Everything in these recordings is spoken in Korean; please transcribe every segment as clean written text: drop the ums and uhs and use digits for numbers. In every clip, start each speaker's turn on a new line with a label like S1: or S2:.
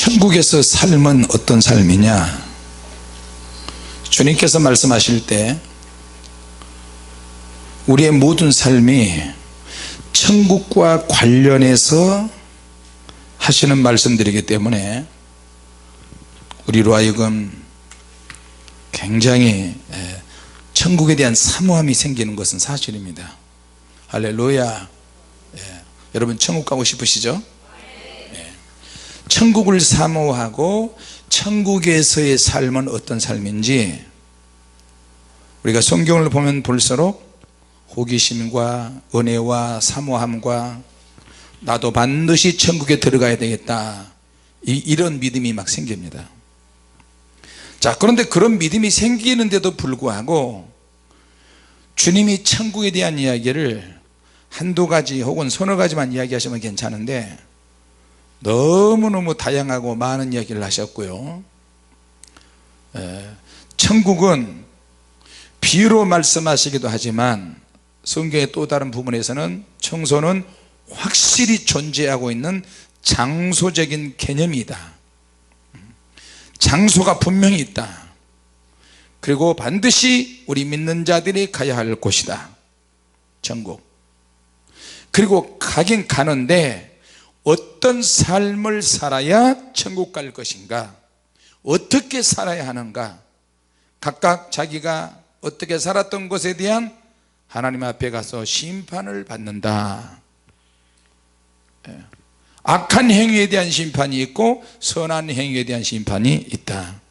S1: 천국에서 삶은 어떤 삶이냐, 주님께서 말씀하실 때 우리의 모든 삶이 천국과 관련해서 하시는 말씀들이기 때문에 우리로 하여금 굉장히 천국에 대한 사모함이 생기는 것은 사실입니다. 할렐루야. 여러분 천국 가고 싶으시죠? 천국을 사모하고 천국에서의 삶은 어떤 삶인지 우리가 성경을 보면 볼수록 호기심과 은혜와 사모함과 나도 반드시 천국에 들어가야 되겠다, 이런 믿음이 막 생깁니다. 자, 그런데 그런 믿음이 생기는데도 불구하고 주님이 천국에 대한 이야기를 한두 가지 혹은 서너 가지만 이야기하시면 괜찮은데 너무너무 다양하고 많은 이야기를 하셨고요. 천국은 비유로 말씀하시기도 하지만 성경의 또 다른 부분에서는 청소는 확실히 존재하고 있는 장소적인 개념이다. 장소가 분명히 있다. 그리고 반드시 우리 믿는 자들이 가야 할 곳이다, 천국. 그리고 가긴 가는데 어떤 삶을 살아야 천국 갈 것인가, 어떻게 살아야 하는가, 각각 자기가 어떻게 살았던 것에 대한 하나님 앞에 가서 심판을 받는다. 악한 행위에 대한 심판이 있고 선한 행위에 대한 심판이 있다.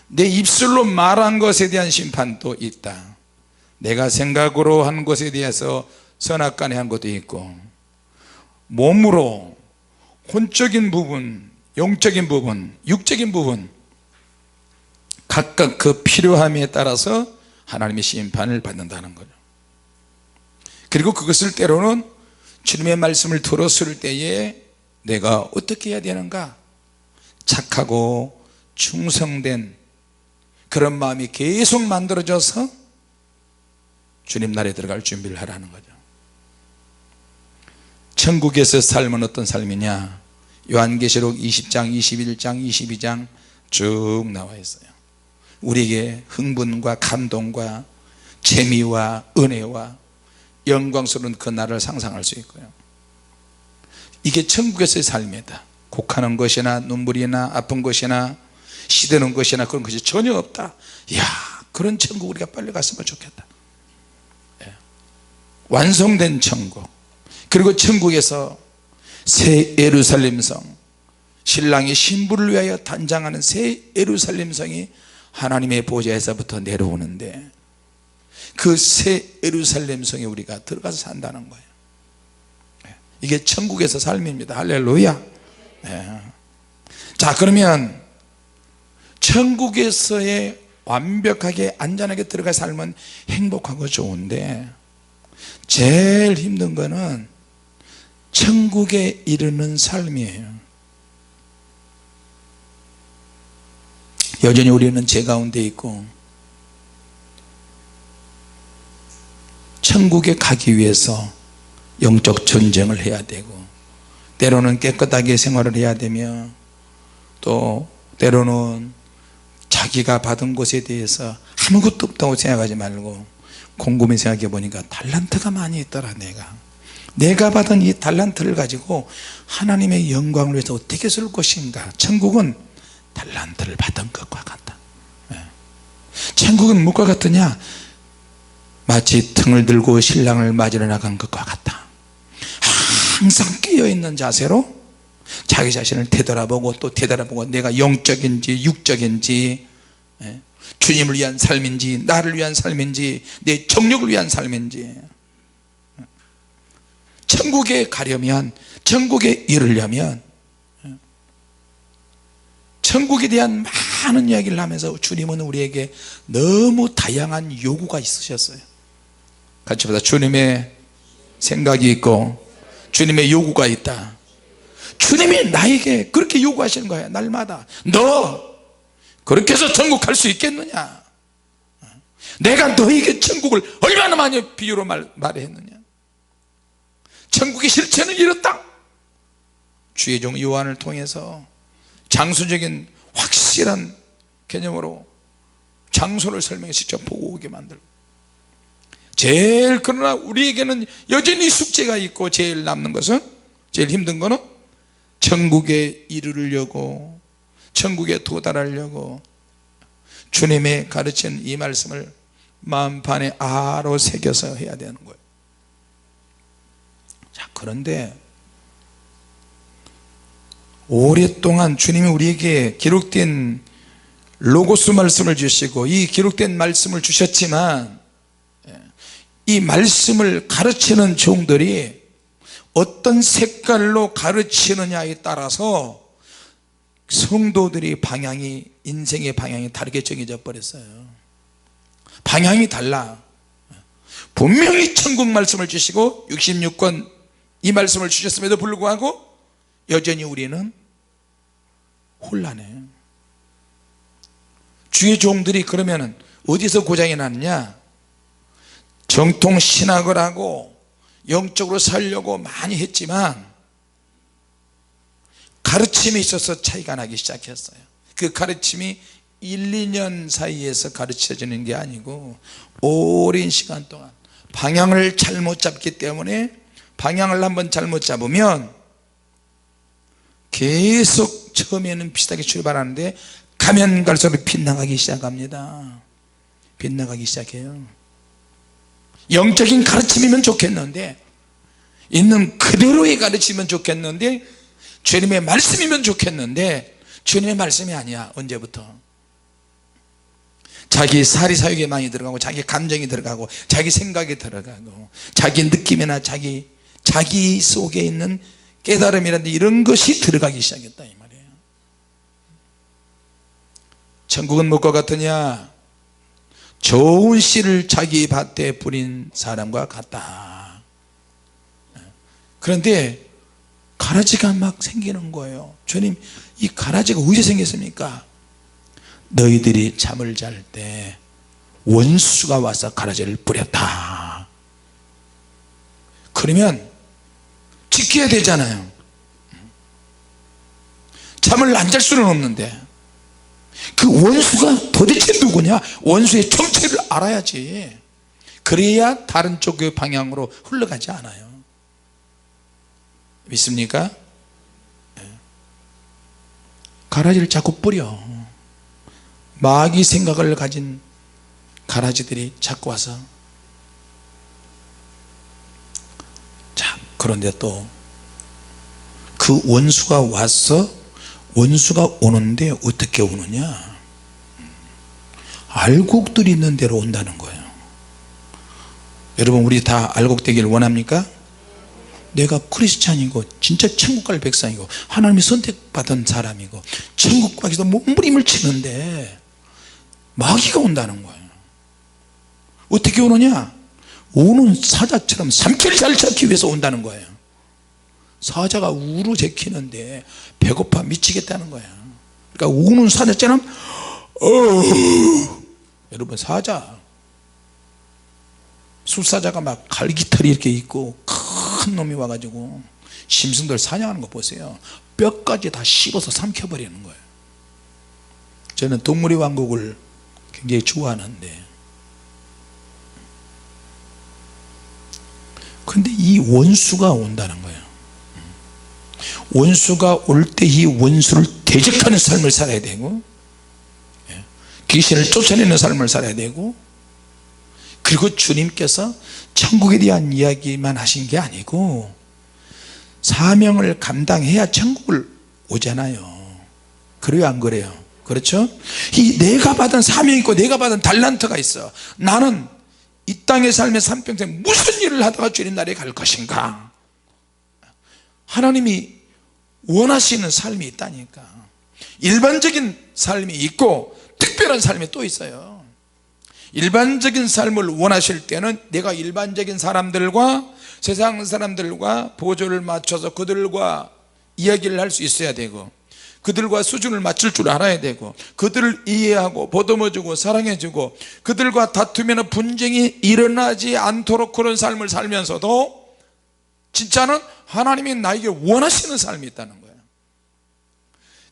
S1: 내 입술로 말한 것에 대한 심판도 있다. 내가 생각으로 한 것에 대해서 선악간에 한 것도 있고, 몸으로 혼적인 부분, 영적인 부분, 육적인 부분 각각 그 필요함에 따라서 하나님의 심판을 받는다는 거죠. 그리고 그것을 때로는 주님의 말씀을 들었을 때에 내가 어떻게 해야 되는가, 착하고 충성된 그런 마음이 계속 만들어져서 주님 나라에 들어갈 준비를 하라는 거죠. 천국에서 삶은 어떤 삶이냐, 요한계시록 20장, 21장, 22장 쭉 나와 있어요. 우리에게 흥분과 감동과 재미와 은혜와 영광스러운 그 날을 상상할 수 있고요. 이게 천국에서의 삶이다. 곡하는 것이나 눈물이나 아픈 것이나 시드는 것이나 그런 것이 전혀 없다. 이야, 그런 천국 우리가 빨리 갔으면 좋겠다. 완성된 천국. 그리고 천국에서 새 예루살렘 성, 신랑이 신부를 위하여 단장하는 새 예루살렘 성이 하나님의 보좌에서부터 내려오는데 그 새 예루살렘 성에 우리가 들어가서 산다는 거예요. 이게 천국에서 삶입니다. 할렐루야. 자, 그러면 천국에서의 완벽하게 안전하게 들어가 삶은 행복하고 좋은데 제일 힘든 거는 천국에 이르는 삶이에요. 여전히 우리는 죄 가운데 있고 천국에 가기 위해서 영적 전쟁을 해야 되고 때로는 깨끗하게 생활을 해야 되며 또 때로는 자기가 받은 것에 대해서 아무것도 없다고 생각하지 말고 곰곰이 생각해 보니까 달란트가 많이 있더라. 내가 받은 이 달란트를 가지고 하나님의 영광을 위해서 어떻게 쓸 것인가. 천국은 달란트를 받은 것과 같다. 천국은 무엇과 같으냐, 마치 등을 들고 신랑을 맞으러 나간 것과 같다. 항상 깨어있는 자세로 자기 자신을 되돌아보고 또 되돌아보고 내가 영적인지 육적인지, 주님을 위한 삶인지 나를 위한 삶인지 내 정력을 위한 삶인지. 천국에 가려면, 천국에 이르려면 천국에 대한 많은 이야기를 하면서 주님은 우리에게 너무 다양한 요구가 있으셨어요. 같이 보자. 주님의 생각이 있고 주님의 요구가 있다. 주님이 나에게 그렇게 요구하시는 거야. 날마다 너 그렇게 해서 천국 갈 수 있겠느냐, 내가 너에게 천국을 얼마나 많이 비유로 말했느냐. 천국의 실체는 이렇다. 주의 종 요한을 통해서 장소적인 확실한 개념으로 장소를 설명해 직접 보고 오게 만들고, 제일 그러나 우리에게는 여전히 숙제가 있고 제일 남는 것은, 제일 힘든 것은 천국에 이르려고, 천국에 도달하려고 주님의 가르친 이 말씀을 마음판에 아로 새겨서 해야 되는 거예요. 자, 그런데 오랫동안 주님이 우리에게 기록된 로고스 말씀을 주시고 이 기록된 말씀을 주셨지만, 이 말씀을 가르치는 종들이 어떤 색깔로 가르치느냐에 따라서 성도들이 방향이, 인생의 방향이 다르게 정해져 버렸어요. 방향이 달라. 분명히 천국 말씀을 주시고 66권 이 말씀을 주셨음에도 불구하고 여전히 우리는 혼란해요. 주의 종들이 그러면 어디서 고장이 났냐? 정통 신학을 하고 영적으로 살려고 많이 했지만 가르침에 있어서 차이가 나기 시작했어요. 그 가르침이 1, 2년 사이에서 가르쳐지는 게 아니고 오랜 시간 동안 방향을 잘못 잡기 때문에, 방향을 한번 잘못 잡으면 계속 처음에는 비슷하게 출발하는데 가면 갈수록 빗나가기 시작합니다. 빗나가기 시작해요. 영적인 가르침이면 좋겠는데, 있는 그대로의 가르치면 좋겠는데, 주님의 말씀이면 좋겠는데 주님의 말씀이 아니야. 언제부터? 자기 사리사욕에 많이 들어가고, 자기 감정이 들어가고, 자기 생각이 들어가고, 자기 느낌이나 자기 속에 있는 깨달음이라든지 이런 것이 들어가기 시작했다 이 말이에요. 천국은 무엇과 같으냐? 좋은 씨를 자기 밭에 뿌린 사람과 같다. 그런데 가라지가 막 생기는 거예요. 주님, 이 가라지가 어디서 생겼습니까? 너희들이 잠을 잘 때 원수가 와서 가라지를 뿌렸다. 그러면 지켜야 되잖아요. 잠을 안 잘 수는 없는데 그 원수가 도대체 누구냐? 원수의 정체를 알아야지. 그래야 다른 쪽의 방향으로 흘러가지 않아요. 믿습니까? 가라지를 자꾸 뿌려. 마귀 생각을 가진 가라지들이 자꾸 와서. 자, 그런데 또 그 원수가 와서, 원수가 오는데 어떻게 오느냐? 알곡들이 있는 데로 온다는 거예요. 여러분, 우리 다 알곡되기를 원합니까? 내가 크리스찬이고 진짜 천국 갈 백성이고 하나님이 선택받은 사람이고 천국 가기도 몸부림을 치는데 마귀가 온다는 거예요. 어떻게 오느냐? 오는 사자처럼 삼키를 잘 잡기 위해서 온다는 거예요. 사자가 우루 제키는데 배고파 미치겠다는 거야. 그러니까 우는 사자처럼 여러분, 사자, 숫사자가 막 갈기털이 이렇게 있고 큰 놈이 와가지고 짐승들 사냥하는 거 보세요. 뼈까지 다 씹어서 삼켜버리는 거예요. 저는 동물의 왕국을 굉장히 좋아하는데, 그런데 이 원수가 온다는 거예요. 원수가 올 때 이 원수를 대적하는 삶을 살아야 되고, 귀신을 쫓아내는 삶을 살아야 되고, 그리고 주님께서 천국에 대한 이야기만 하신 게 아니고 사명을 감당해야 천국을 오잖아요. 그래요, 안 그래요? 그렇죠? 이 내가 받은 사명이 있고 내가 받은 달란트가 있어. 나는 이 땅의 삶의 삼평생 무슨 일을 하다가 주님 나라에 갈 것인가? 하나님이 원하시는 삶이 있다니까. 일반적인 삶이 있고 특별한 삶이 또 있어요. 일반적인 삶을 원하실 때는 내가 일반적인 사람들과, 세상 사람들과 보조를 맞춰서 그들과 이야기를 할 수 있어야 되고, 그들과 수준을 맞출 줄 알아야 되고, 그들을 이해하고 보듬어주고 사랑해주고, 그들과 다투면 분쟁이 일어나지 않도록 그런 삶을 살면서도 진짜는 하나님이 나에게 원하시는 삶이 있다는 거예요.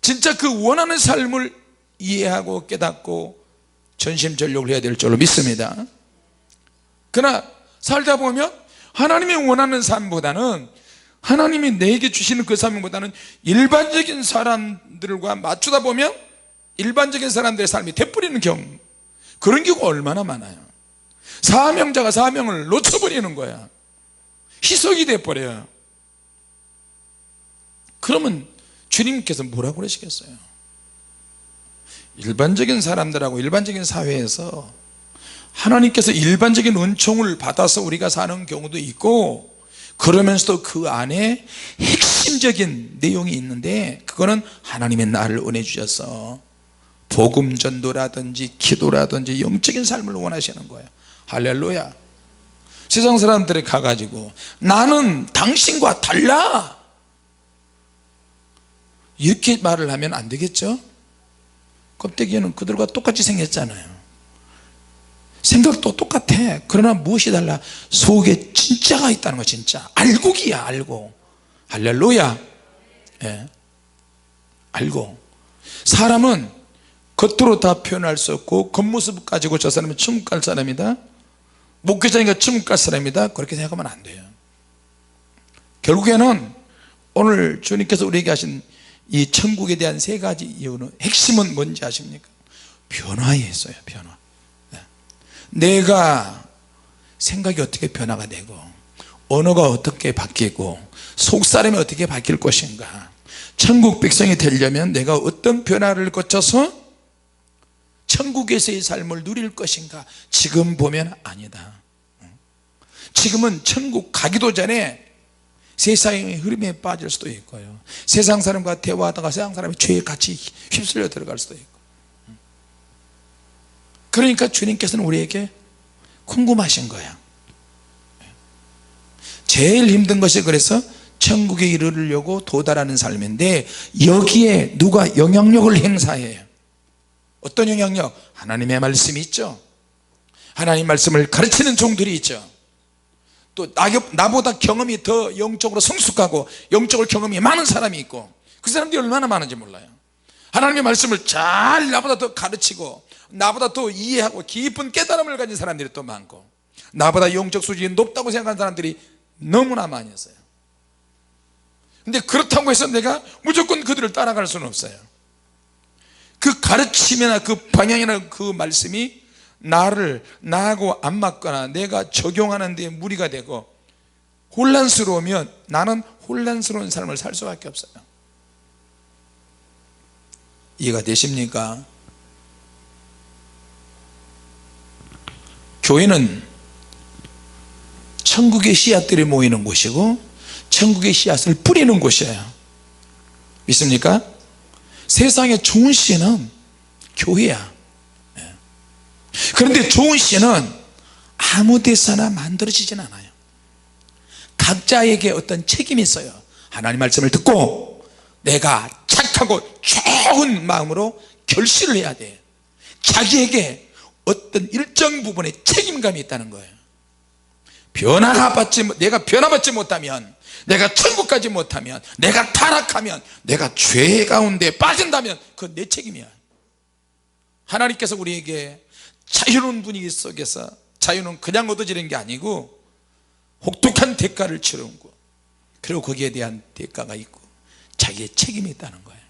S1: 진짜 그 원하는 삶을 이해하고 깨닫고 전심전력을 해야 될 줄로 믿습니다. 그러나 살다 보면 하나님이 원하는 삶보다는, 하나님이 내게 주시는 그 삶보다는 일반적인 사람들과 맞추다 보면 일반적인 사람들의 삶이 돼버리는 경우, 그런 경우가 얼마나 많아요. 사명자가 사명을 놓쳐버리는 거야. 희석이 돼버려요. 그러면 주님께서 뭐라고 그러시겠어요? 일반적인 사람들하고 일반적인 사회에서 하나님께서 일반적인 은총을 받아서 우리가 사는 경우도 있고, 그러면서도 그 안에 핵심적인 내용이 있는데, 그거는 하나님의 나를 은혜 주셔서 복음 전도라든지 기도라든지 영적인 삶을 원하시는 거예요. 할렐루야. 세상 사람들이 가가지고 나는 당신과 달라 이렇게 말을 하면 안 되겠죠? 껍데기는 그들과 똑같이 생겼잖아요. 생각도 똑같아. 그러나 무엇이 달라? 속에 진짜가 있다는 거. 진짜 알고기야. 알고. 할렐루야. 예. 알고. 사람은 겉으로 다 표현할 수 없고 겉모습 가지고 저 사람은 천국 갈 사람이다, 목회자니까 천국 갈 사람이다, 그렇게 생각하면 안 돼요. 결국에는 오늘 주님께서 우리에게 하신 이 천국에 대한 세 가지 이유는, 핵심은 뭔지 아십니까? 변화에 있어요. 변화. 내가 생각이 어떻게 변화가 되고, 언어가 어떻게 바뀌고, 속사람이 어떻게 바뀔 것인가, 천국 백성이 되려면 내가 어떤 변화를 거쳐서 천국에서의 삶을 누릴 것인가. 지금 보면 아니다. 지금은 천국 가기도 전에 세상의 흐름에 빠질 수도 있고요, 세상 사람과 대화하다가 세상 사람이 죄에 같이 휩쓸려 들어갈 수도 있고. 그러니까 주님께서는 우리에게 궁금하신 거야. 제일 힘든 것이 그래서 천국에 이르려고 도달하는 삶인데, 여기에 누가 영향력을 행사해요. 어떤 영향력? 하나님의 말씀이 있죠. 하나님 말씀을 가르치는 종들이 있죠. 또 나보다 경험이 더 영적으로 성숙하고 영적으로 경험이 많은 사람이 있고, 그 사람들이 얼마나 많은지 몰라요. 하나님의 말씀을 잘 나보다 더 가르치고 나보다 더 이해하고 깊은 깨달음을 가진 사람들이 또 많고, 나보다 영적 수준이 높다고 생각하는 사람들이 너무나 많이 있어요. 근데 그렇다고 해서 내가 무조건 그들을 따라갈 수는 없어요. 그 가르침이나 그 방향이나 그 말씀이 나하고 안 맞거나 내가 적용하는 데 무리가 되고 혼란스러우면 나는 혼란스러운 삶을 살 수밖에 없어요. 이해가 되십니까? 교회는 천국의 씨앗들이 모이는 곳이고 천국의 씨앗을 뿌리는 곳이에요. 믿습니까? 세상에 좋은 씨는 교회야. 그런데 좋은 씨는 아무 데서나 만들어지진 않아요. 각자에게 어떤 책임이 있어요. 하나님 말씀을 듣고 내가 착하고 좋은 마음으로 결실을 해야 돼. 자기에게 어떤 일정 부분의 책임감이 있다는 거예요. 내가 변화받지 못하면, 내가 천국 가지 못하면, 내가 타락하면, 내가 죄 가운데 빠진다면 그건 내 책임이야. 하나님께서 우리에게 자유로운 분위기 속에서, 자유는 그냥 얻어지는 게 아니고 혹독한 대가를 치르는 거, 그리고 거기에 대한 대가가 있고 자기의 책임이 있다는 거예요.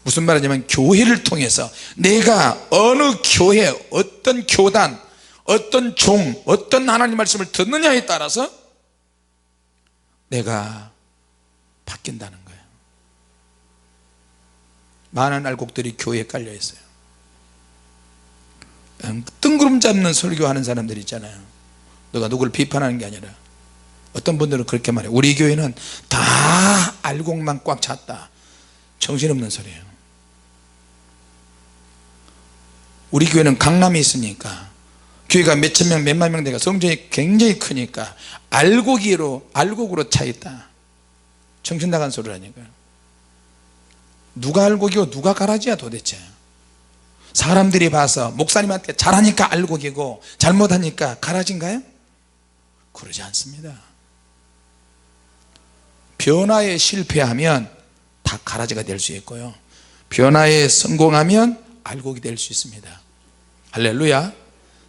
S1: 무슨 말이냐면, 교회를 통해서 내가 어느 교회, 어떤 교단, 어떤 종, 어떤 하나님 말씀을 듣느냐에 따라서 내가 바뀐다는 거예요. 많은 알곡들이 교회에 깔려 있어요. 뜬구름 잡는 설교하는 사람들 있잖아요. 너가 누구를 비판하는 게 아니라, 어떤 분들은 그렇게 말해요. 우리 교회는 다 알곡만 꽉 찼다. 정신없는 소리예요. 우리 교회는 강남에 있으니까, 교회가 몇천 명 몇만 명 되니까 성전이 굉장히 크니까 알곡으로 차 있다. 정신 나간 소리라니까요. 누가 알곡이고 누가 가라지야 도대체. 사람들이 봐서 목사님한테 잘하니까 알곡이고 잘못하니까 가라지인가요? 그러지 않습니다. 변화에 실패하면 다 가라지가 될 수 있고요, 변화에 성공하면 알곡이 될 수 있습니다. 할렐루야.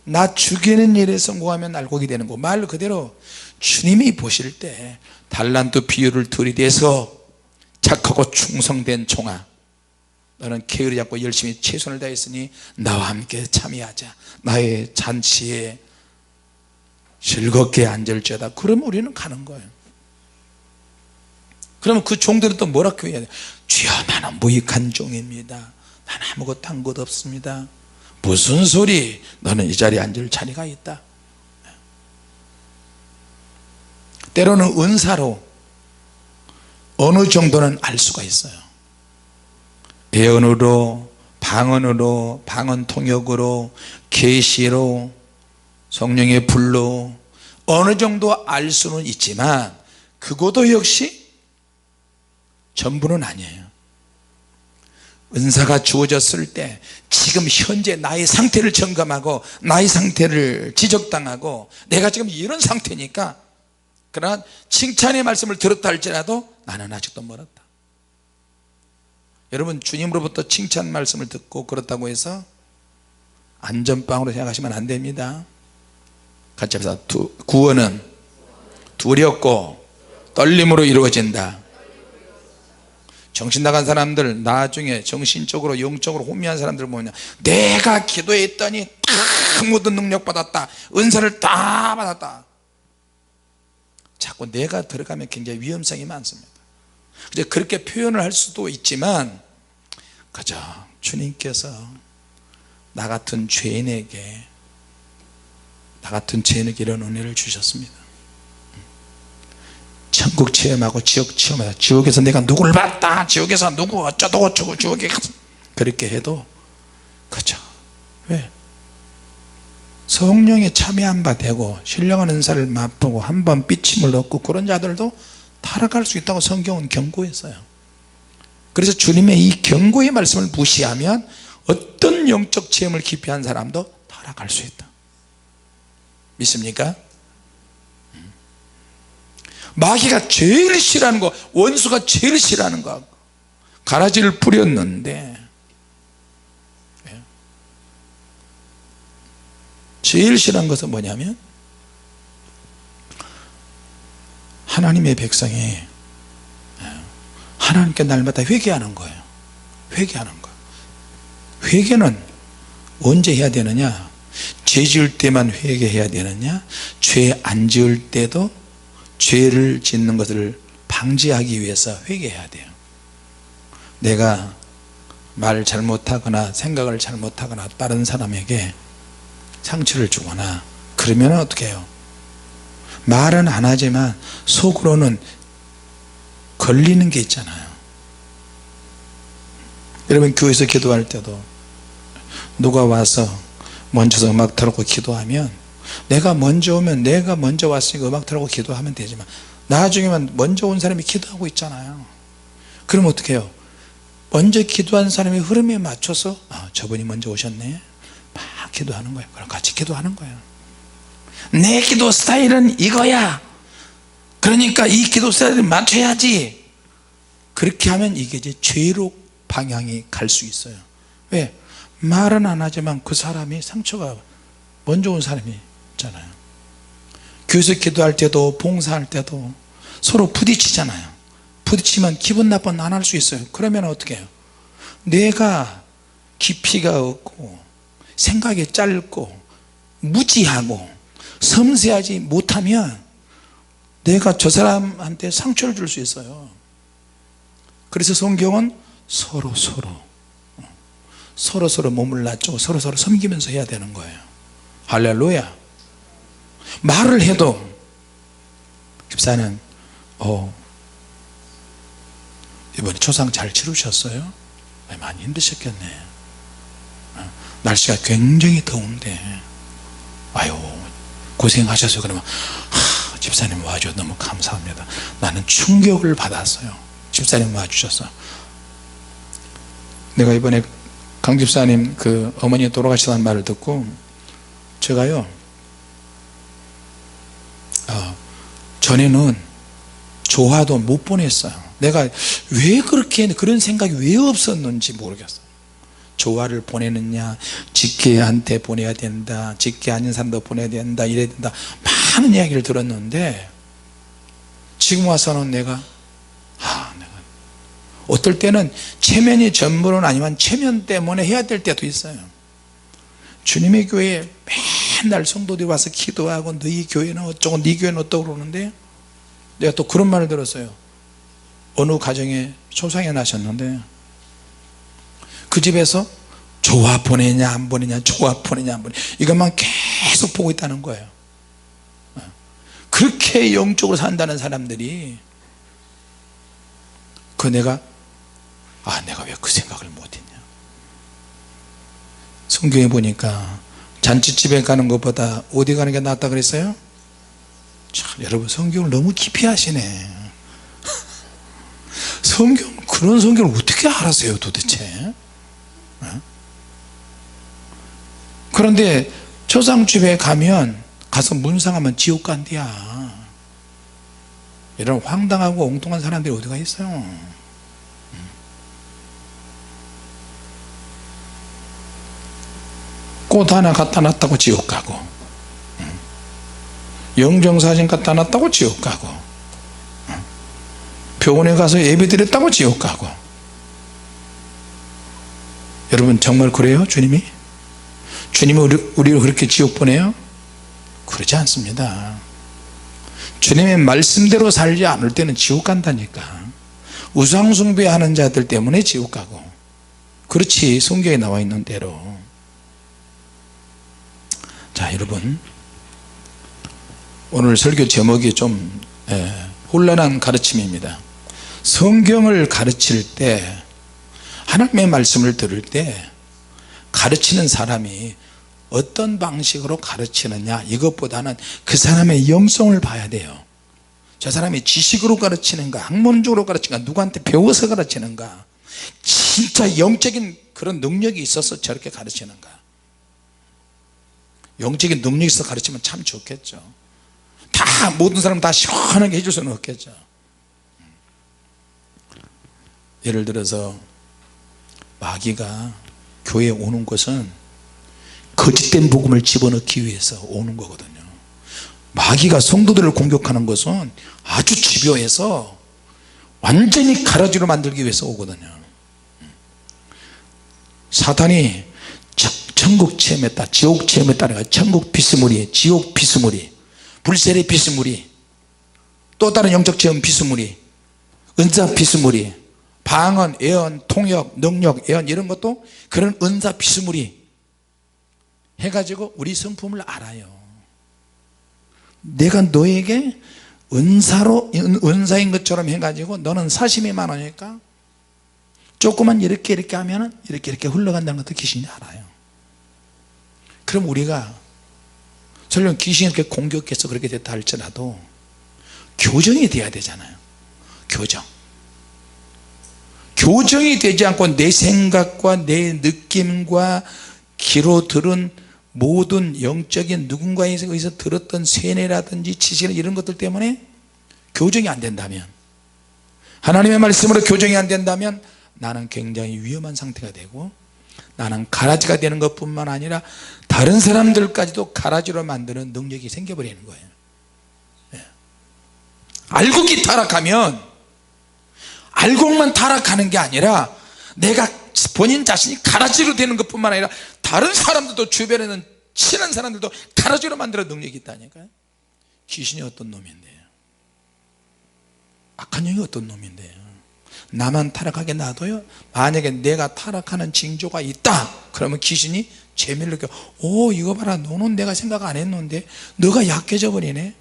S1: 나 죽이는 일에 성공하면 알곡이 되는 거, 말 그대로 주님이 보실 때 달란트 비유를 들이대서 착하고 충성된 종아, 너는 게으르지 않고 열심히 최선을 다했으니 나와 함께 참여하자, 나의 잔치에 즐겁게 앉을지어다. 그러면 우리는 가는 거예요. 그러면 그 종들은 또 뭐라고 해야 돼? 주여, 나는 무익한 종입니다. 나는 아무것도 한 것 없습니다. 무슨 소리, 너는 이 자리에 앉을 자리가 있다. 때로는 은사로 어느 정도는 알 수가 있어요. 예언으로, 방언으로, 방언 통역으로, 계시로, 성령의 불로 어느 정도 알 수는 있지만 그것도 역시 전부는 아니에요. 은사가 주어졌을 때 지금 현재 나의 상태를 점검하고 나의 상태를 지적당하고 내가 지금 이런 상태니까, 그러나 칭찬의 말씀을 들었다 할지라도 나는 아직도 멀었다. 여러분, 주님으로부터 칭찬 말씀을 듣고 그렇다고 해서 안전빵으로 생각하시면 안 됩니다. 같이 합시다. 구원은 두렵고 떨림으로 이루어진다. 정신 나간 사람들, 나중에 정신적으로 영적으로 혼미한 사람들 보면 내가 기도했더니 딱 모든 능력 받았다, 은사를 다 받았다, 자꾸 내가 들어가면 굉장히 위험성이 많습니다. 이제 그렇게 표현을 할 수도 있지만 그저 주님께서 나 같은 죄인에게 이런 은혜를 주셨습니다. 천국 체험하고 지옥 체험하고, 지옥에서 내가 누구를 봤다, 지옥에서 누구 어쩌고 어쩌고, 지옥에 가서 그렇게 해도 그죠. 왜? 성령에 참여한 바 되고 신령한 은사를 맛보고 한번 삐침을 얻고 그런 자들도 타락할 수 있다고 성경은 경고했어요. 그래서 주님의 이 경고의 말씀을 무시하면 어떤 영적 체험을 깊이 한 사람도 타락할 수 있다. 믿습니까? 마귀가 제일 싫어하는 거, 원수가 제일 싫어하는 거, 가라지를 뿌렸는데 제일 싫어하는 것은 뭐냐면 하나님의 백성이 하나님께 날마다 회개하는 거예요. 회개하는 거. 회개는 언제 해야 되느냐? 죄 지을 때만 회개해야 되느냐? 죄 안 지을 때도 죄를 짓는 것을 방지하기 위해서 회개해야 돼요. 내가 말 잘못하거나 생각을 잘못하거나 다른 사람에게 상처를 주거나 그러면 어떻게 해요? 말은 안 하지만 속으로는 걸리는 게 있잖아요. 여러분, 교회에서 기도할 때도 누가 와서 먼저서 음악 틀고 기도하면, 내가 먼저 오면 내가 먼저 왔으니까 음악 틀고 기도하면 되지만 나중에만 먼저 온 사람이 기도하고 있잖아요. 그럼 어떻게 해요? 먼저 기도한 사람의 흐름에 맞춰서 저분이 먼저 오셨네, 막 기도하는 거예요. 그럼 같이 기도하는 거예요. 내 기도 스타일은 이거야, 그러니까 이 기도 스타일을 맞춰야지. 그렇게 하면 이게 이제 죄로 방향이 갈 수 있어요. 왜? 말은 안 하지만 그 사람이 상처가 먼저 온 사람이 있잖아요. 교회에서 기도할 때도 봉사할 때도 서로 부딪히잖아요. 부딪히면 기분 나쁜 안 할 수 있어요. 그러면 어떻게 해요? 내가 깊이가 없고 생각이 짧고 무지하고 섬세하지 못하면 내가 저 사람한테 상처를 줄 수 있어요. 그래서 성경은 서로 몸을 낮추고 서로 섬기면서 해야 되는 거예요. 할렐루야. 말을 해도 집사는 이번에 초상 잘 치르셨어요? 많이 힘드셨겠네. 날씨가 굉장히 더운데 아유 고생하셨어요. 그러면 집사님 와주셔서 너무 감사합니다. 나는 충격을 받았어요. 집사님 와주셔서. 내가 이번에 강 집사님 그 어머니 돌아가시다는 말을 듣고 전에는 조화도 못 보냈어요. 내가 왜 그렇게 그런 생각이 왜 없었는지 모르겠어요. 조화를 보내느냐, 직계한테 보내야 된다, 직계 아닌 사람도 보내야 된다, 이래야 된다, 많은 이야기를 들었는데 지금 와서는 내가 어떨 때는 체면이 전부는 아니면 체면 때문에 해야 될 때도 있어요. 주님의 교회에 맨날 성도들이 와서 기도하고 너희 교회는 어쩌고 네 교회는 어떠고 그러는데 내가 또 그런 말을 들었어요. 어느 가정에 초상이 나셨는데 그 집에서 조화 보내냐 안 보내냐, 조화 보내냐 안 보내냐, 이것만 계속 보고 있다는 거예요. 그렇게 영적으로 산다는 사람들이 내가 왜 그 생각을 못했냐. 성경에 보니까 잔치집에 가는 것보다 어디 가는 게 낫다 그랬어요? 참, 여러분 성경을 너무 깊이 하시네. 그런 성경을 어떻게 알았어요 도대체? 그런데 초상집에 가서 문상하면 지옥 간대야. 이런 황당하고 엉뚱한 사람들이 어디가 있어요? 꽃 하나 갖다 놨다고 지옥 가고, 영정사진 갖다 놨다고 지옥 가고, 병원에 가서 예배 드렸다고 지옥 가고. 여러분 정말 그래요? 주님이 우리를 그렇게 지옥 보내요? 그러지 않습니다. 주님의 말씀대로 살지 않을 때는 지옥 간다니까. 우상숭배하는 자들 때문에 지옥 가고. 그렇지, 성경에 나와 있는 대로. 자, 여러분 오늘 설교 제목이 좀 혼란한 가르침입니다. 성경을 가르칠 때, 하나님의 말씀을 들을 때 가르치는 사람이 어떤 방식으로 가르치느냐, 이것보다는 그 사람의 영성을 봐야 돼요. 저 사람이 지식으로 가르치는가, 학문적으로 가르치는가, 누구한테 배워서 가르치는가, 진짜 영적인 그런 능력이 있어서 저렇게 가르치는가. 영적인 능력이 있어서 가르치면 참 좋겠죠. 모든 사람 다 시원하게 해줄 수는 없겠죠. 예를 들어서 마귀가 교회에 오는 것은 거짓된 복음을 집어넣기 위해서 오는 거거든요. 마귀가 성도들을 공격하는 것은 아주 집요해서 완전히 가라지로 만들기 위해서 오거든요. 사탄이 천국 체험했다, 지옥 체험했다, 천국 비스무리, 지옥 비스무리, 불세례 비스무리, 또 다른 영적 체험 비스무리, 은사 비스무리, 방언, 예언, 통역, 능력, 예언, 이런 것도 그런 은사 비스무리 해가지고 우리 성품을 알아요. 내가 너에게 은사인 것처럼 해가지고 너는 사심이 많으니까 조금만 이렇게 하면은 이렇게 흘러간다는 것도 귀신이 알아요. 그럼 우리가 설령 귀신이 이렇게 공격해서 그렇게 됐다 할지라도 교정이 돼야 되잖아요. 교정이 되지 않고 내 생각과 내 느낌과 귀로 들은 모든 영적인 누군가에서 들었던 세뇌라든지 지식, 이런 것들 때문에 교정이 안 된다면, 하나님의 말씀으로 교정이 안 된다면 나는 굉장히 위험한 상태가 되고, 나는 가라지가 되는 것뿐만 아니라 다른 사람들까지도 가라지로 만드는 능력이 생겨버리는 거예요. 알곡이 타락하면 알곡만 타락하는 게 아니라 내가 본인 자신이 가라지로 되는 것뿐만 아니라 다른 사람들도, 주변에 있는 친한 사람들도 가라지로 만들어 능력이 있다니까요. 귀신이 어떤 놈인데요? 악한 영이 어떤 놈인데요? 나만 타락하게 놔둬요? 만약에 내가 타락하는 징조가 있다 그러면 귀신이 재미를 느껴. 이거 봐라, 너는 내가 생각 안 했는데 너가 약해져 버리네.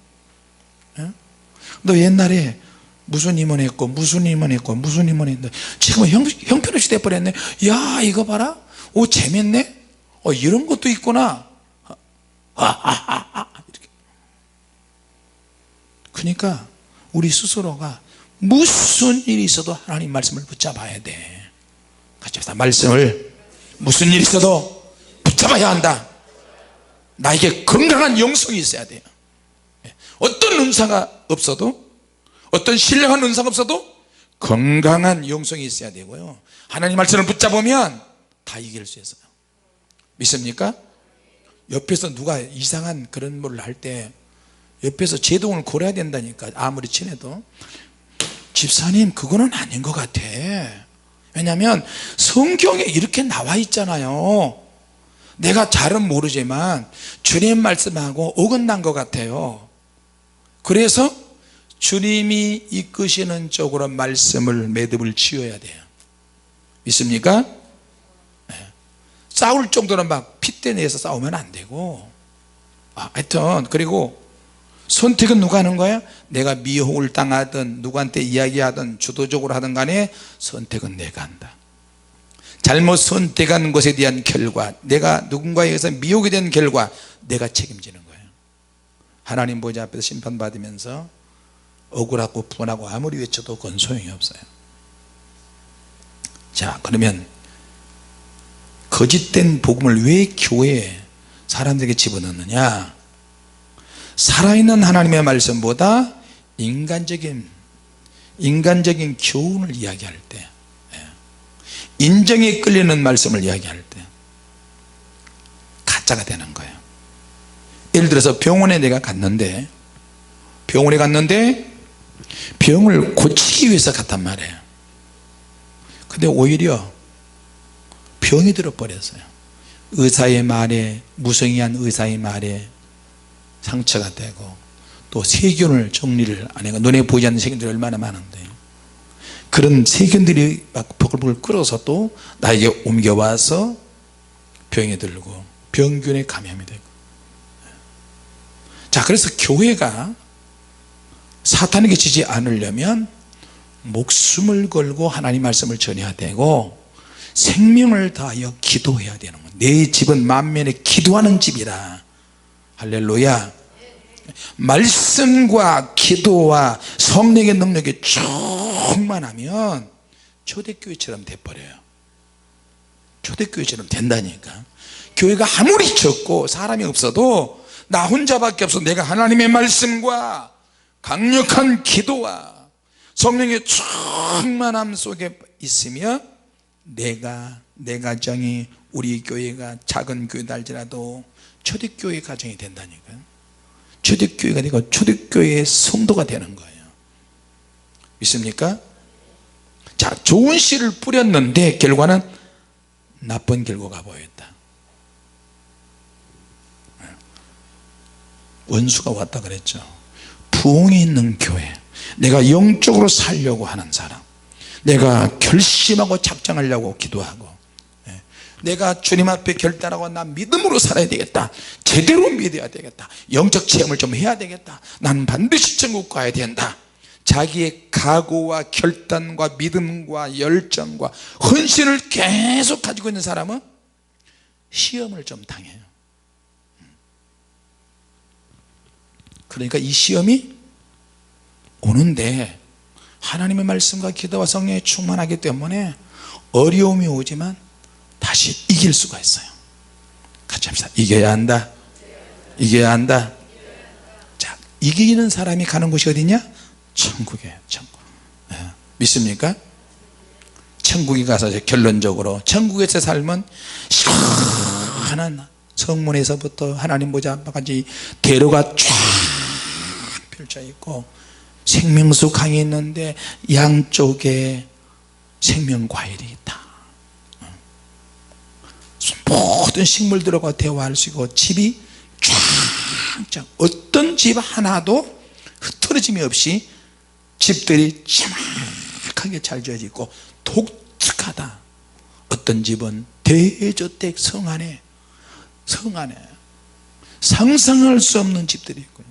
S1: 너 옛날에 무슨 임원 했고 무슨 임원 했고 무슨 임원 했는데 지금은 형편없이 돼버렸네. 야, 이거 봐라, 재밌네, 이런 것도 있구나. 이렇게. 그러니까 우리 스스로가 무슨 일이 있어도 하나님 말씀을 붙잡아야 돼. 같이 합시다. 말씀을 무슨 일이 있어도 붙잡아야 한다. 나에게 건강한 영성이 있어야 돼요. 어떤 은사가 없어도, 어떤 신령한 은사가 없어도 건강한 영성이 있어야 되고요, 하나님 말씀을 붙잡으면 다 이길 수 있어요. 믿습니까? 옆에서 누가 이상한 그런 말을 할 때 옆에서 제동을 걸어야 된다니까. 아무리 친해도 집사님 그거는 아닌 것 같아. 왜냐하면 성경에 이렇게 나와 있잖아요. 내가 잘은 모르지만 주님 말씀하고 어긋난 것 같아요. 그래서 주님이 이끄시는 쪽으로 말씀을 매듭을 지어야 돼요. 믿습니까? 네. 싸울 정도는 막 핏대 내서 싸우면 안 되고, 하여튼 그리고 선택은 누가 하는 거야? 내가 미혹을 당하든 누구한테 이야기하든 주도적으로 하든 간에 선택은 내가 한다. 잘못 선택한 것에 대한 결과, 내가 누군가에 의해서 미혹이 된 결과 내가 책임지는 거예요. 하나님 보좌 앞에서 심판받으면서 억울하고 분하고 아무리 외쳐도 그건 소용이 없어요. 자, 그러면 거짓된 복음을 왜 교회에 사람들에게 집어넣느냐? 살아있는 하나님의 말씀보다 인간적인 교훈을 이야기할 때, 인정에 끌리는 말씀을 이야기할 때 가짜가 되는 거예요. 예를 들어서 병원에 내가 갔는데 병을 고치기 위해서 갔단 말이에요. 근데 오히려 병이 들어버렸어요. 의사의 말에, 무성의한 의사의 말에 상처가 되고, 또 세균을 정리를 안 해가 눈에 보이지 않는 세균들이 얼마나 많은데 그런 세균들이 막 버글버글 끓어서 또 나에게 옮겨와서 병이 들고 병균에 감염이 되고. 자, 그래서 교회가 사탄에게 지지 않으려면 목숨을 걸고 하나님 말씀을 전해야 되고 생명을 다하여 기도해야 되는 거예요. 내 집은 만면에 기도하는 집이라. 할렐루야. 말씀과 기도와 성령의 능력이 충만하면 초대교회처럼 돼버려요. 초대교회처럼 된다니까. 교회가 아무리 적고 사람이 없어도 나 혼자밖에 없어, 내가 하나님의 말씀과 강력한 기도와 성령의 충만함 속에 있으며 내 가정이, 우리 교회가 작은 교회다 할지라도 초대교회 가정이 된다니까요. 초대교회가 되고 초대교회의 성도가 되는 거예요. 믿습니까? 자, 좋은 씨를 뿌렸는데 결과는 나쁜 결과가 보였다. 원수가 왔다 그랬죠. 부흥이 있는 교회, 내가 영적으로 살려고 하는 사람, 내가 결심하고 작정하려고 기도하고, 내가 주님 앞에 결단하고 난 믿음으로 살아야 되겠다, 제대로 믿어야 되겠다, 영적 체험을 좀 해야 되겠다, 난 반드시 천국 가야 된다, 자기의 각오와 결단과 믿음과 열정과 헌신을 계속 가지고 있는 사람은 시험을 좀 당해요. 그러니까 이 시험이 오는데 하나님의 말씀과 기도와 성령에 충만하기 때문에 어려움이 오지만 다시 이길 수가 있어요. 같이 합시다. 이겨야 한다. 이겨야 한다. 자, 이기는 사람이 가는 곳이 어디냐? 천국이에요. 천국. 믿습니까? 천국에 가서 결론적으로 천국에서 삶은 시원한 성문에서부터 하나님 보좌 앞까지 대로가 쫙 펼쳐 있고 생명수 강이 있는데 양쪽에 생명 과일이 있다. 모든 식물들과 대화할 수 있고 집이 쫙, 어떤 집 하나도 흐트러짐이 없이 집들이 정확하게 잘 지어져 있고 독특하다. 어떤 집은 대저택 성 안에 상상할 수 없는 집들이 있고요.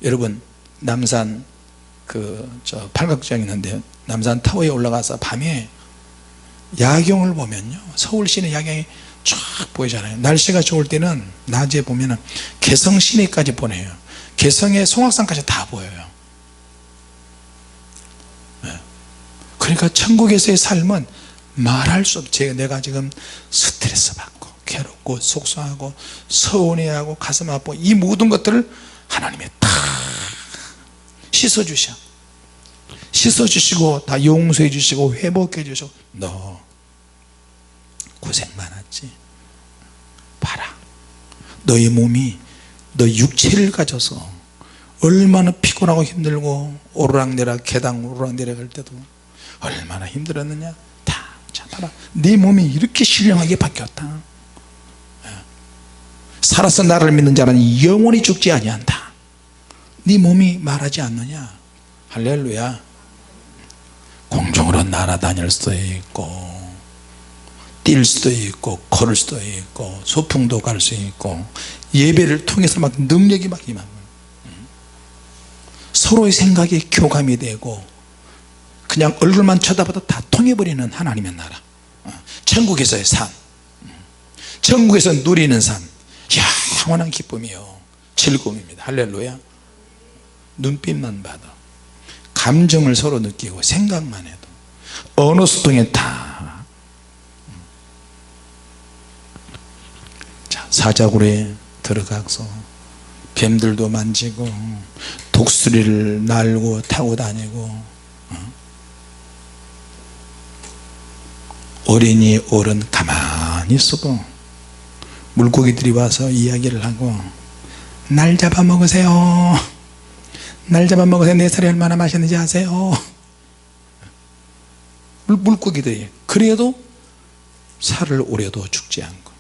S1: 여러분, 남산 팔각정이 있는데 남산 타워에 올라가서 밤에 야경을 보면요, 서울 시내 야경이 쫙 보이잖아요. 날씨가 좋을 때는 낮에 보면은 개성 시내까지 보내요. 개성의 송악산까지 다 보여요. 그러니까 천국에서의 삶은 말할 수 없죠. 내가 지금 스트레스 받고 괴롭고 속상하고 서운해하고 가슴 아프고 이 모든 것들을 하나님의 다 씻어주셔. 씻어주시고 다 용서해 주시고 회복해 주시고, 너 고생 많았지. 봐라, 너의 몸이 너 육체를 가져서 얼마나 피곤하고 힘들고 오르락내리락 계단 오르락내리락 할 때도 얼마나 힘들었느냐. 다 봐라, 네 몸이 이렇게 신령하게 바뀌었다. 살아서 나를 믿는 자는 영원히 죽지 아니한다. 네 몸이 말하지 않느냐. 할렐루야. 공중으로 날아다닐 수도 있고 뛸 수도 있고 걸을 수도 있고 소풍도 갈 수 있고 예배를 통해서 막 능력이 막 임하고 서로의 생각이 교감이 되고 그냥 얼굴만 쳐다봐도 다 통해버리는 하나님의 나라, 천국에서의 삶, 천국에서 누리는 삶, 영원한 기쁨이요 즐거움입니다. 할렐루야. 눈빛만 봐도 감정을 서로 느끼고 생각만 해도 언어 소통에 다. 자, 사자굴에 들어가서 뱀들도 만지고 독수리를 날고 타고 다니고, 어린이 어른 가만히 있어도 물고기들이 와서 이야기를 하고, 날 잡아먹으세요, 날 잡아먹으세요, 내 살이 얼마나 맛있는지 아세요. 물고기들이 그래도 살을 오려도 죽지 않고,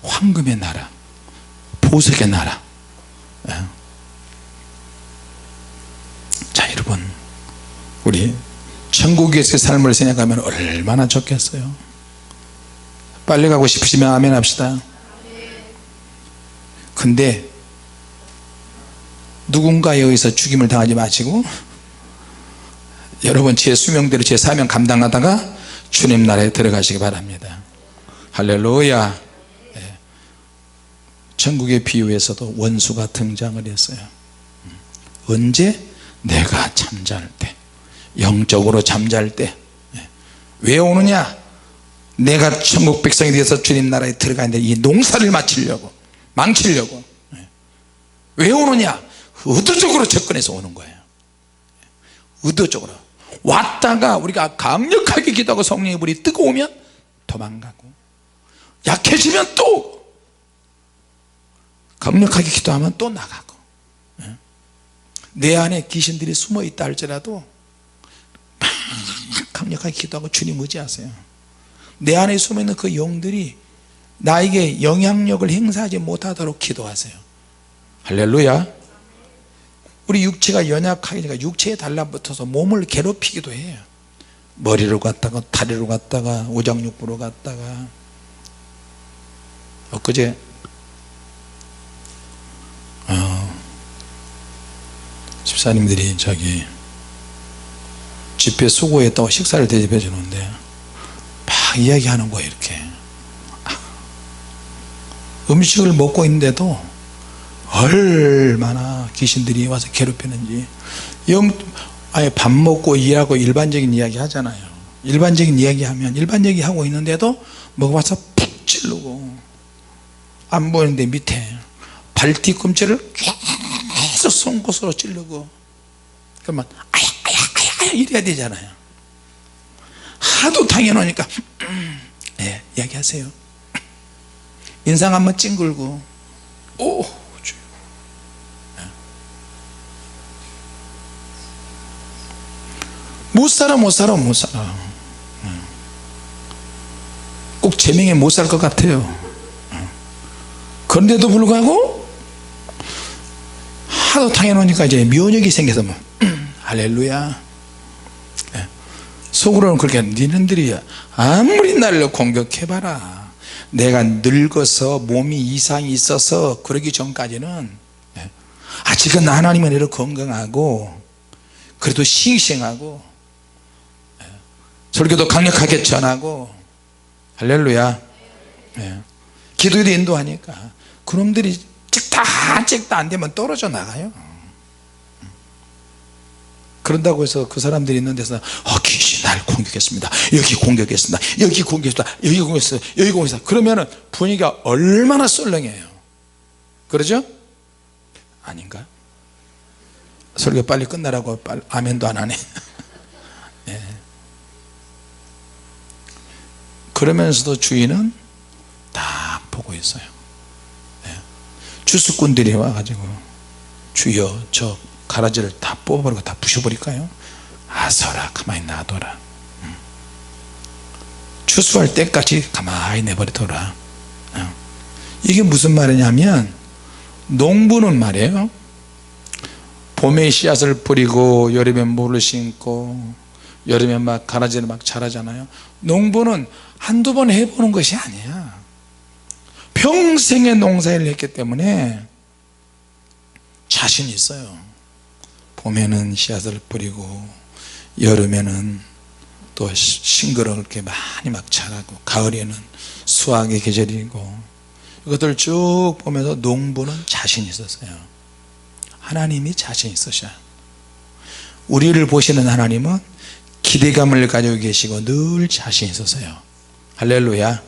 S1: 황금의 나라, 보석의 나라. 자, 여러분, 우리 천국에서의 삶을 생각하면 얼마나 좋겠어요. 빨리 가고 싶으시면 아멘 합시다. 근데 누군가에 의해서 죽임을 당하지 마시고 여러분 제 수명대로 제 사명 감당하다가 주님 나라에 들어가시기 바랍니다. 할렐루야. 천국의 비유에서도 원수가 등장을 했어요. 언제? 내가 잠잘 때, 영적으로 잠잘 때. 왜 오느냐? 내가 천국 백성이 되어서 주님 나라에 들어가는데 이 농사를 마치려고, 망치려고. 왜 오느냐? 의도적으로 접근해서 오는 거예요. 의도적으로 왔다가 우리가 강력하게 기도하고 성령의 불이 뜨거우면 도망가고, 약해지면 또 강력하게 기도하면 또 나가고. 내 안에 귀신들이 숨어 있다 할지라도 막 강력하게 기도하고 주님 의지하세요. 내 안에 숨어 있는 그 영들이 나에게 영향력을 행사하지 못하도록 기도하세요. 할렐루야. 우리 육체가 연약하니까 육체에 달라붙어서 몸을 괴롭히기도 해요. 머리로 갔다가 다리로 갔다가 오장육부로 갔다가. 엊그제 집사님들이 저기 집회 수고했다고 식사를 대접해 주는데 막 이야기하는 거예요. 이렇게 음식을 먹고 있는데도 얼마나 귀신들이 와서 괴롭히는지. 아예 밥 먹고 일하고 일반적인 이야기 하잖아요. 일반적인 이야기 하면 일반적인 하고 있는데도 먹어봐서 푹 찌르고, 안 보이는데 밑에 발 뒤꿈치를 계속 송곳으로 찌르고, 그러면 아야 이래야 되잖아요. 하도 당해놓으니까 네, 이야기하세요. 인상 한번 찡글고, 오 주여. 못 살아 꼭 제명에 못 살 것 같아요. 그런데도 불구하고 하도 당해놓으니까 이제 면역이 생겨서 뭐 할렐루야. 속으로는 그렇게, 니네들이 아무리 나를 공격해봐라, 내가 늙어서 몸이 이상이 있어서 그러기 전까지는 아직은 하나님은 이렇게 건강하고 그래도 싱싱하고 설교도 강력하게 전하고, 할렐루야. 기도에도 인도하니까 그놈들이 찍다 안 되면 떨어져 나가요. 그런다고 해서 그 사람들이 있는 데서 귀신 날 공격했습니다, 여기 공격했습니다, 여기 공격했습니다, 여기 공격했어요, 여기 공격했어요. 그러면은 분위기가 얼마나 썰렁해요. 그러죠? 아닌가? 설교 빨리 끝나라고 아멘도 안 하네. 예. 그러면서도 주인은 딱 보고 있어요. 예. 주수꾼들이 와가지고 주여 저 가라지를 다 뽑아버리고 다 부셔버릴까요? 아서라 가만히 놔둬라. 추수할 때까지 가만히 내버려둬라. 이게 무슨 말이냐면 농부는 말이에요, 봄에 씨앗을 뿌리고 여름에 모를 심고 여름에 막 가라지를 막 자라잖아요. 농부는 한두 번 해보는 것이 아니야. 평생의 농사일을 했기 때문에 자신이 있어요. 봄에는 씨앗을 뿌리고 여름에는 또 싱그럽게 많이 막 자라고 가을에는 수확의 계절이고, 이것들 쭉 보면서 농부는 자신이 있었어요. 하나님이 자신 있으셔. 우리를 보시는 하나님은 기대감을 가지고 계시고 늘 자신 있으세요. 할렐루야.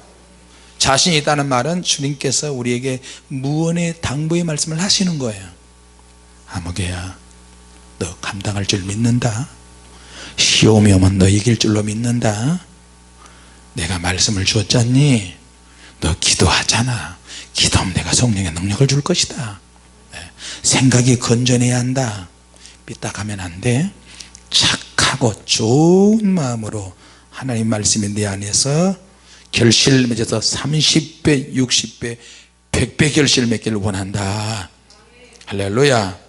S1: 자신이 있다는 말은 주님께서 우리에게 무언의 당부의 말씀을 하시는 거예요. 아무개야, 너 감당할 줄 믿는다. 시험이 오면 너 이길 줄로 믿는다. 내가 말씀을 주었잖니. 너 기도하잖아. 기도하면 내가 성령의 능력을 줄 것이다. 생각이 건전해야 한다. 삐딱하면 안 돼. 착하고 좋은 마음으로 하나님 말씀이 내 안에서 결실을 맺어서 30배 60배 100배 결실을 맺기를 원한다. 할렐루야.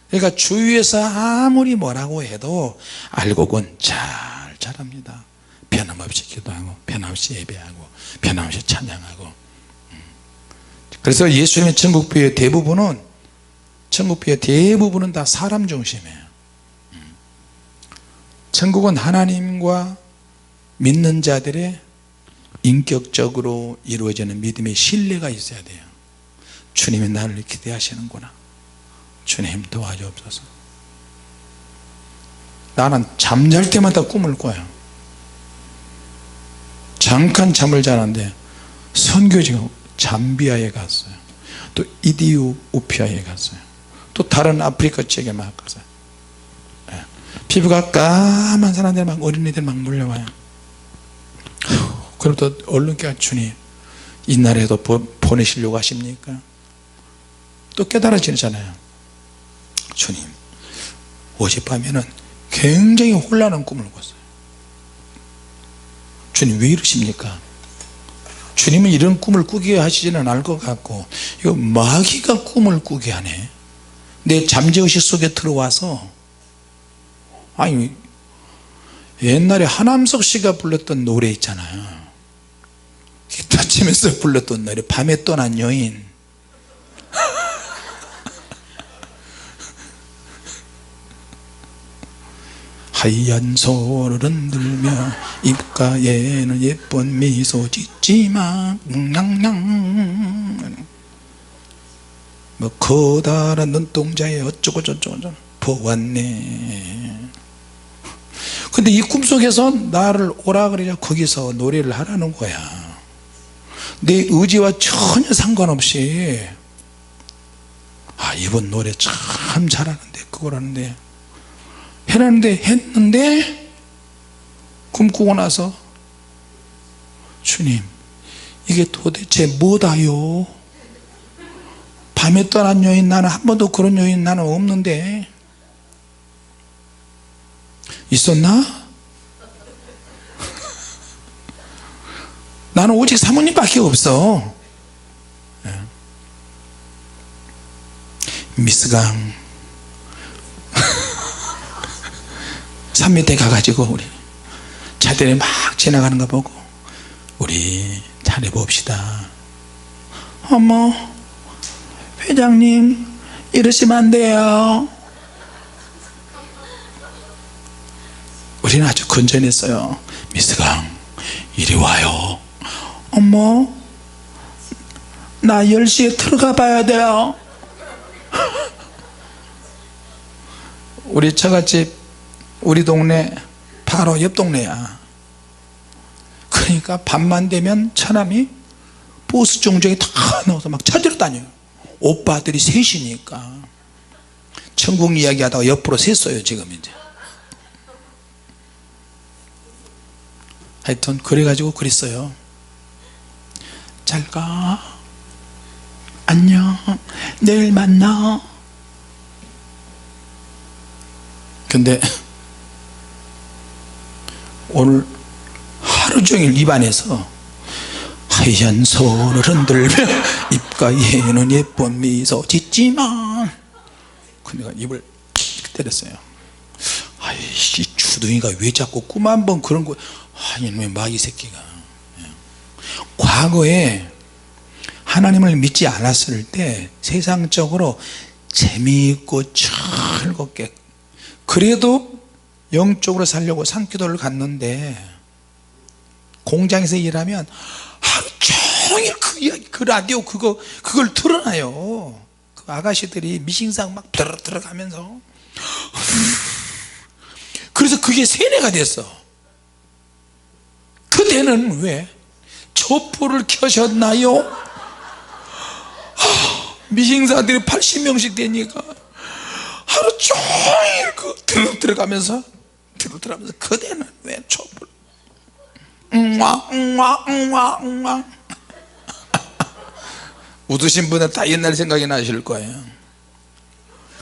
S1: 그러니까 주위에서 아무리 뭐라고 해도 알곡은 잘 자랍니다. 변함없이 기도하고 변함없이 예배하고 변함없이 찬양하고. 그래서 예수님의 천국비의 대부분은 다 사람 중심이에요. 천국은 하나님과 믿는 자들의 인격적으로 이루어지는 믿음의 신뢰가 있어야 돼요. 주님이 나를 기대하시는구나. 주님 도와주옵소서. 나는 잠잘 때마다 꿈을 꿔요. 잠깐 잠을 자는데 선교지가 잠비아에 갔어요. 또 이디오피아에 갔어요. 또 다른 아프리카 지역에 막 갔어요. 피부가 까만 사람들 막 어린이들 막 몰려와요. 그럼 또 얼른 깨어, 주님 이 나라에도 보내시려고 하십니까? 또 깨달아지잖아요. 주님 어젯밤에는 굉장히 혼란한 꿈을 꿨어요. 주님 왜 이러십니까? 주님은 이런 꿈을 꾸게 하시지는 않을 것 같고, 이거 마귀가 꿈을 꾸게 하네. 내 잠재의식 속에 들어와서, 아니 옛날에 하남석 씨가 불렀던 노래 있잖아요. 기타 치면서 불렀던 노래, 밤에 떠난 여인. 하얀 손을 흔들며 입가에는 예쁜 미소 짓지마 뭐 커다란 눈동자에 어쩌고 저쩌고 보았네. 근데 이 꿈속에서 나를 오라 그래야 거기서 노래를 하라는 거야. 내 의지와 전혀 상관없이, 아 이번 노래 참 잘하는데 그걸 하는데 했는데 꿈꾸고 나서, 주님 이게 도대체 뭐다요? 밤에 떠난 여인, 나는 한 번도 그런 여인 나는 없는데. 있었나? 나는 오직 사모님밖에 없어. 미스강 산 밑에 가가지고 우리 차들이 막 지나가는 거 보고 우리 잘해봅시다. 어머 회장님 이러시면 안 돼요. 우리는 아주 건전했어요. 미스강 이리 와요. 어머 나 10시에 들어가 봐야 돼요. 우리 처갓집 우리 동네 바로 옆 동네야. 그러니까 밤만 되면 차남이 버스 정류장에 다 나와서 막 찾으러 다녀요. 오빠들이 셋이니까 천국 이야기 하다가 옆으로 샜어요 지금 이제. 하여튼 그래가지고 그랬어요. 잘가, 안녕, 내일 만나. 근데 오늘 하루 종일 입안에서 하얀 손을 흔들며 입가에는 예쁜 미소 짓지만, 그러니까 입을 때렸어요. 아이씨, 주둥이가 왜 자꾸 꿈 한번 그런 거, 이놈의 마귀 새끼가. 과거에 하나님을 믿지 않았을 때 세상적으로 재미있고 즐겁게, 그래도 영적으로 살려고 산기도를 갔는데, 공장에서 일하면 하루 종일 그 이야기, 그 라디오 그걸 틀어놔요. 그 아가씨들이 미싱상 막 들어가면서. 그래서 그게 세뇌가 됐어. 그때는 왜 촛불을 켜셨나요? 미싱사들이 80명씩 되니까 하루 종일 그 들어가면서 그때는 왜 촛불 웃으신 분은 다 옛날 생각이 나실 거예요.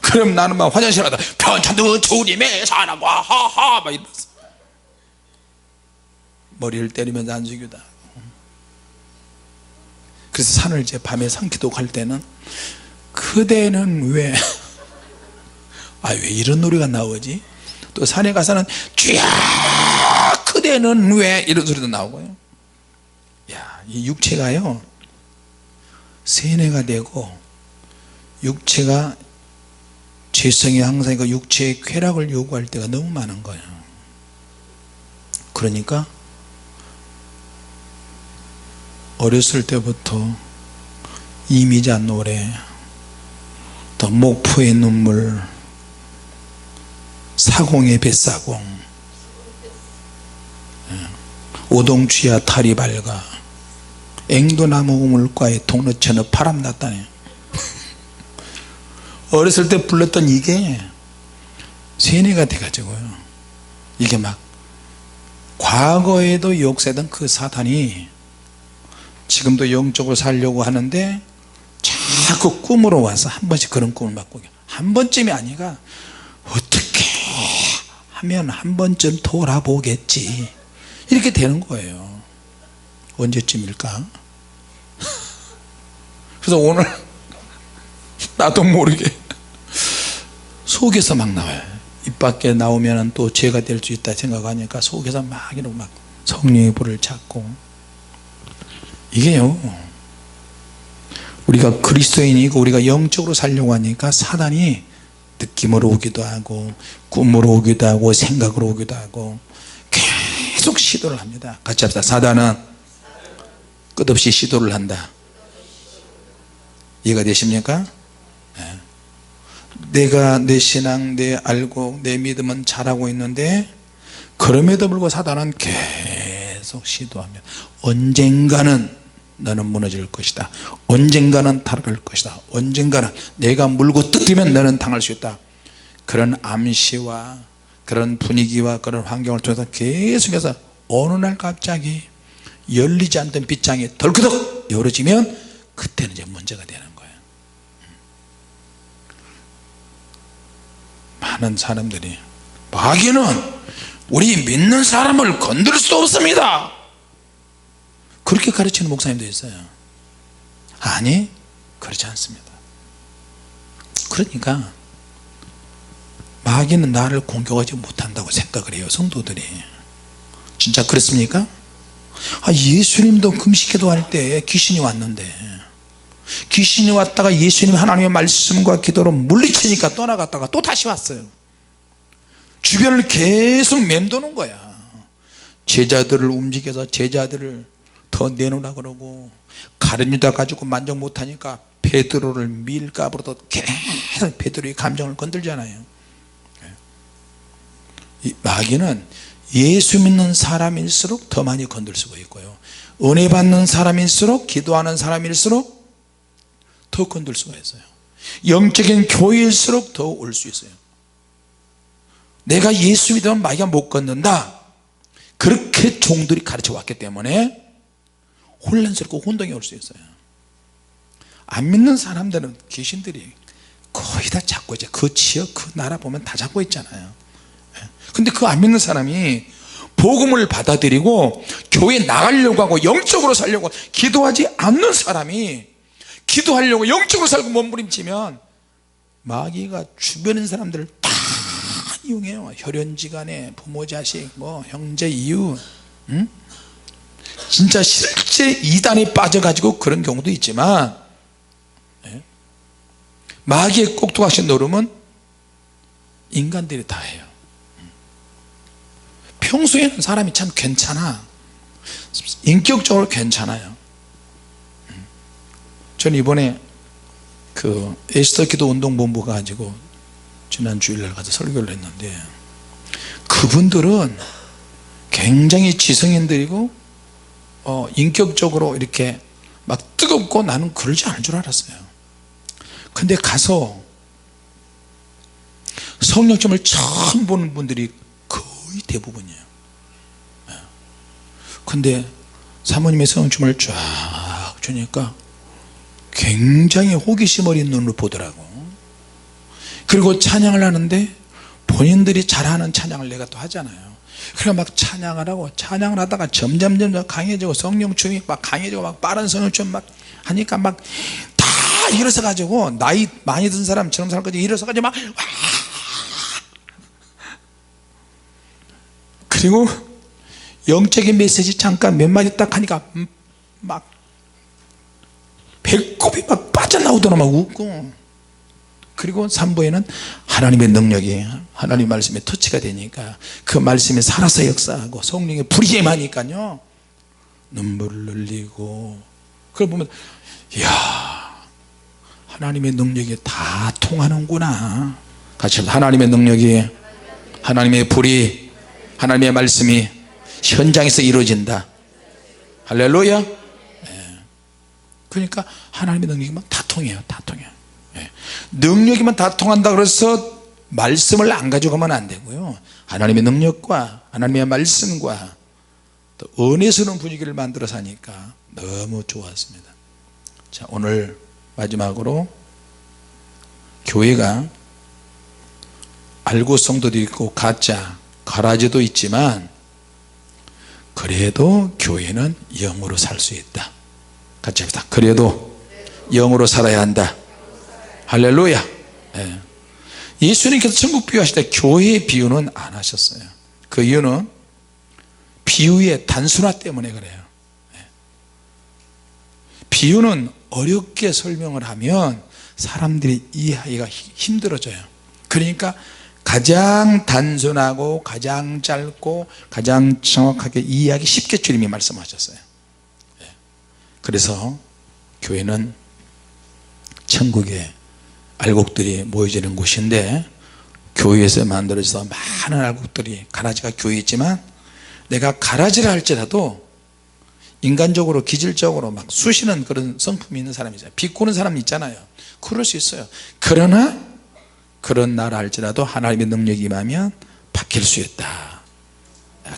S1: 그럼 나는 막 화장실 가다 편찮은 주님의 사랑과 하하 막 이러면서 머리를 때리면서 안수기도 하고. 그래서 산을 이제 밤에 산기도 갈 때는 그대는 왜 왜 이런 노래가 나오지? 또 산에 가서는 쥐야 그대는 왜 이런 소리도 나오고요. 이 육체가요 세뇌가 되고, 육체가 죄성이 항상 그 육체의 쾌락을 요구할 때가 너무 많은 거예요. 그러니까 어렸을 때부터 이미자 노래, 또 목포의 눈물, 사공의 뱃사공, 오동쥐야 달이 밝아, 앵도나무 우물가에 동로천어 바람났다네. 어렸을 때 불렀던 이게 세뇌가 돼가지고요, 이게 막 과거에도 역사던 그 사탄이 지금도 영적으로 살려고 하는데 자꾸 꿈으로 와서 한 번씩 그런 꿈을 막 꾸게. 한 번쯤이 아니라 어떻게 하면 한 번쯤 돌아보겠지, 이렇게 되는 거예요. 언제쯤일까? 그래서 오늘 나도 모르게 속에서 막 나와요. 입 밖에 나오면 또 죄가 될 수 있다 생각하니까 속에서 막 이러고 막 성령의 불을 찾고. 이게요, 우리가 그리스도인이고 우리가 영적으로 살려고 하니까 사단이 느낌으로 오기도 하고 꿈으로 오기도 하고 생각으로 오기도 하고 계속 시도를 합니다. 같이 합시다. 사단은 끝없이 시도를 한다. 이해가 되십니까? 네. 내가 내 신앙, 내 알고 내 믿음은 잘하고 있는데 그럼에도 불구하고 사단은 계속 시도하며 언젠가는 너는 무너질 것이다, 언젠가는 타락할 것이다, 언젠가는 내가 물고 뜯기면 너는 당할 수 있다, 그런 암시와 그런 분위기와 그런 환경을 통해서 계속해서 어느 날 갑자기 열리지 않던 빗장이 덜그덕 열어지면 그때는 이제 문제가 되는 거예요. 많은 사람들이 마귀는 우리 믿는 사람을 건들 수 없습니다, 그렇게 가르치는 목사님도 있어요. 아니, 그렇지 않습니다. 그러니까 마귀는 나를 공격하지 못한다고 생각을 해요, 성도들이. 진짜 그렇습니까? 예수님도 금식기도 할 때 귀신이 왔는데, 귀신이 왔다가 예수님 하나님의 말씀과 기도로 물리치니까 떠나갔다가 또 다시 왔어요. 주변을 계속 맴도는 거야. 제자들을 움직여서 제자들을 더 내놓으라 그러고, 가룟유다 가지고 만족 못하니까 베드로를 밀가부로도 계속 베드로의 감정을 건들잖아요. 이 마귀는 예수 믿는 사람일수록 더 많이 건들 수가 있고요, 은혜 받는 사람일수록, 기도하는 사람일수록 더 건들 수가 있어요. 영적인 교회일수록 더 올 수 있어요. 내가 예수 믿으면 마귀가 못 걷는다, 그렇게 종들이 가르쳐 왔기 때문에 혼란스럽고 혼동이 올 수 있어요. 안 믿는 사람들은 귀신들이 거의 다 잡고 있죠. 그 지역 그 나라 보면 다 잡고 있잖아요. 근데 그 안 믿는 사람이 복음을 받아들이고 교회에 나가려고 하고 영적으로 살려고 기도하지 않는 사람이 기도하려고 영적으로 살고 몸부림치면 마귀가 주변 있는 사람들을 다 이용해요. 혈연지간에 부모 자식 뭐 형제 이웃, 진짜 실제 이단에 빠져가지고 그런 경우도 있지만, 마귀의 꼭두각시 노름은 인간들이 다 해요. 평소에는 사람이 참 괜찮아, 인격적으로 괜찮아요. 저는 이번에 그 에스더 기도 운동본부 가지고 지난 주일날 가서 설교를 했는데, 그분들은 굉장히 지성인들이고 인격적으로 이렇게 막 뜨겁고 나는 그러지 않을 줄 알았어요. 근데 가서 성령점을 처음 보는 분들이 거의 대부분이에요. 근데 사모님의 성령점을 쫙 주니까 굉장히 호기심 어린 눈으로 보더라고. 그리고 찬양을 하는데 본인들이 잘하는 찬양을 내가 또 하잖아요. 그래 막 찬양을 하고 찬양을 하다가 점점 강해지고 성령춤이 막 강해지고 막 빠른 성령춤 막 하니까 막 다 일어서 가지고 나이 많이 든 사람처럼 살까지 일어서 가지고 막 그리고 영적인 메시지 잠깐 몇 마디 딱 하니까 막 배꼽이 막 빠져나오더라, 막 웃고. 그리고 3부에는 하나님의 능력이 하나님 말씀에 터치가 되니까 그 말씀이 살아서 역사하고 성령의 불이 임하니까요 눈물을 흘리고, 그걸 보면 이야, 하나님의 능력이 다 통하는구나. 같이 하나님의 능력이, 하나님의 불이, 하나님의 말씀이 현장에서 이루어진다. 할렐루야. 그러니까 하나님의 능력이면 다 통해요. 다 통해요. 능력이면 다 통한다 그래서 말씀을 안 가져가면 안 되고요, 하나님의 능력과 하나님의 말씀과 또 은혜스러운 분위기를 만들어서 하니까 너무 좋았습니다. 자, 오늘 마지막으로 교회가 알고 성도도 있고 가짜 가라지도 있지만 그래도 교회는 영으로 살 수 있다. 같이 합시다. 그래도 영으로 살아야 한다. 할렐루야. 예수님께서 천국 비유하실 때 교회의 비유는 안 하셨어요. 그 이유는 비유의 단순화 때문에 그래요. 비유는 어렵게 설명을 하면 사람들이 이해하기가 힘들어져요. 그러니까 가장 단순하고 가장 짧고 가장 정확하게 이해하기 쉽게 주님이 말씀하셨어요. 그래서 교회는 천국의 알곡들이 모여지는 곳인데, 교회에서 만들어져서 많은 알곡들이, 가라지가 교회에 있지만 내가 가라지를 할지라도 인간적으로 기질적으로 막 쑤시는 그런 성품이 있는 사람이 있잖아요. 비꼬는 사람이 있잖아요. 그럴 수 있어요. 그러나 그런 나라 할지라도 하나님의 능력이 임하면 바뀔 수 있다.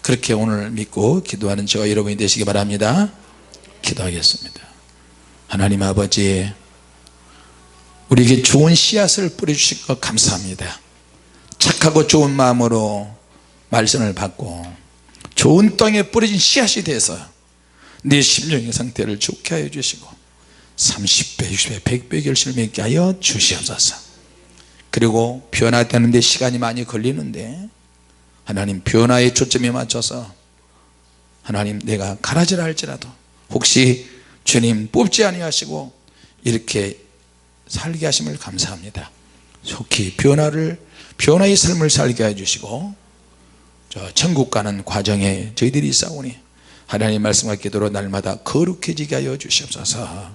S1: 그렇게 오늘 믿고 기도하는 저와 여러분이 되시기 바랍니다. 기도하겠습니다. 하나님 아버지, 우리에게 좋은 씨앗을 뿌려주실 것 감사합니다. 착하고 좋은 마음으로 말씀을 받고 좋은 땅에 뿌려진 씨앗이 돼서 내 심령의 상태를 좋게 하여 주시고 30배, 60배, 100배 결실을 맺게 하여 주시옵소서. 그리고 변화되는 데 시간이 많이 걸리는데 하나님, 변화의 초점에 맞춰서 하나님, 내가 가라지라 할지라도 혹시 주님 뽑지 아니하시고 이렇게 살게 하심을 감사합니다. 속히 변화의 삶을 살게 해주시고 저 천국 가는 과정에 저희들이 있사오니 하나님 말씀과 기도로 날마다 거룩해지게 하여 주시옵소서.